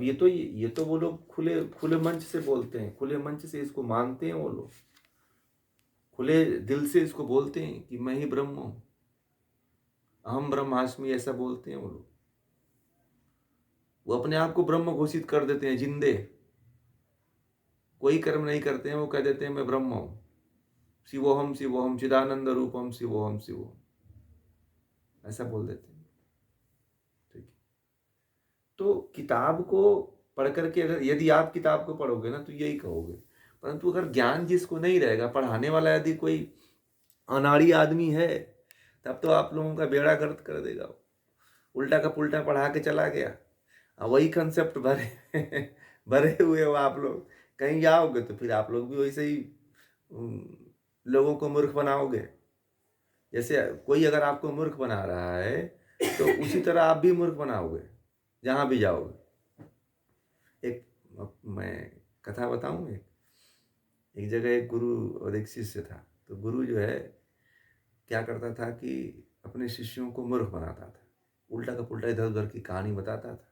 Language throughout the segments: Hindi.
ये तो वो लोग खुले खुले मंच से बोलते हैं, खुले मंच से इसको मानते हैं वो लोग, खुले दिल से इसको बोलते हैं कि मैं ही ब्रह्म हूं, अहम ब्रह्मास्मि, ऐसा बोलते हैं वो लोग। वो अपने आप को ब्रह्म घोषित कर देते हैं, जिंदे, कोई कर्म नहीं करते हैं, वो कह देते हैं मैं ब्रह्म हूं, शिवोहम चिदानंद रूपम शिवोहम शिवोहम, ऐसा बोल देते हैं। ठीक है, तो किताब को पढ़ करके, अगर यदि आप किताब को पढ़ोगे ना तो यही कहोगे, परंतु अगर ज्ञान जिसको नहीं रहेगा, पढ़ाने वाला यदि कोई अनाड़ी आदमी है, तब तो आप लोगों का बेड़ा गर्क कर देगा। उल्टा का पुल्टा पढ़ा के चला गया, वही कंसेप्ट भरे भरे हुए हो आप लोग, कहीं जाओगे तो फिर आप लोग भी वैसे ही लोगों को मूर्ख बनाओगे। जैसे कोई अगर आपको मूर्ख बना रहा है तो उसी तरह आप भी मूर्ख बनाओगे जहां भी जाओगे। मैं कथा बताऊं, एक जगह एक गुरु और एक शिष्य था। तो गुरु जो है क्या करता था कि अपने शिष्यों को मूर्ख बनाता था, उल्टा का पुल्टा इधर उधर की कहानी बताता था।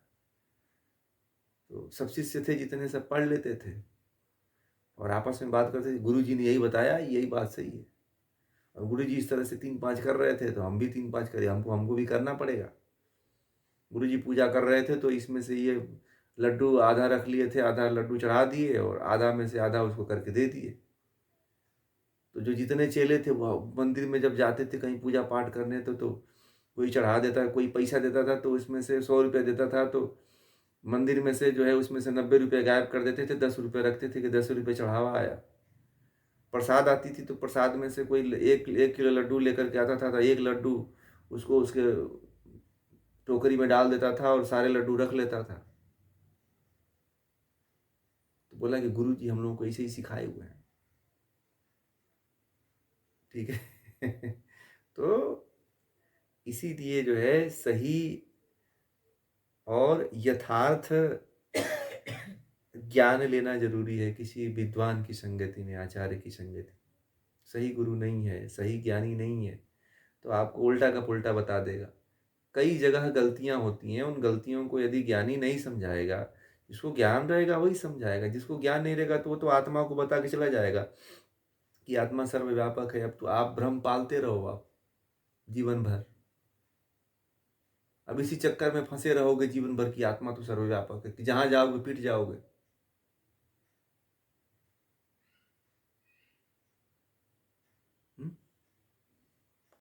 तो सब शिष्य थे जितने, सब पढ़ लेते थे और आपस में बात करते थे, गुरु जी ने यही बताया, यही बात सही है। और गुरु जी इस तरह से 3-5 कर रहे थे तो हम भी 3-5 करें, हमको भी करना पड़ेगा। गुरु जी पूजा कर रहे थे तो इसमें से ये लड्डू आधा रख लिए थे, आधा लड्डू चढ़ा दिए और आधा में से आधा उसको करके दे दिए। तो जो जितने चेले थे वो मंदिर में जब जाते थे कहीं पूजा पाठ करने तो कोई चढ़ा देता, कोई पैसा देता था तो उसमें से 100 रुपये देता था, तो मंदिर में से जो है उसमें से 90 रुपये गायब कर देते थे, 10 रुपये रखते थे कि 10 रुपये चढ़ावा आया। प्रसाद आती थी तो प्रसाद में से कोई एक किलो लड्डू लेकर के आता था, तो एक लड्डू उसको उसके टोकरी में डाल देता था और सारे लड्डू रख लेता था। तो बोला कि गुरु जी हम लोगों को ऐसे ही सिखाए हुए हैं। ठीक है तो इसीलिए जो है सही और यथार्थ ज्ञान लेना जरूरी है किसी विद्वान की संगति में, आचार्य की संगति। सही गुरु नहीं है, सही ज्ञानी नहीं है तो आपको उल्टा का पुल्टा बता देगा। कई जगह गलतियां होती हैं, उन गलतियों को यदि ज्ञानी नहीं समझाएगा, जिसको ज्ञान रहेगा वही समझाएगा, जिसको ज्ञान नहीं रहेगा तो वो तो आत्मा को बता के चला जाएगा कि आत्मा सर्वव्यापक है। अब तो आप भ्रम पालते रहो आप जीवन भर, अब इसी चक्कर में फंसे रहोगे जीवन भर की आत्मा तो सर्वव्यापक है कि जहां जाओगे पिट जाओगे।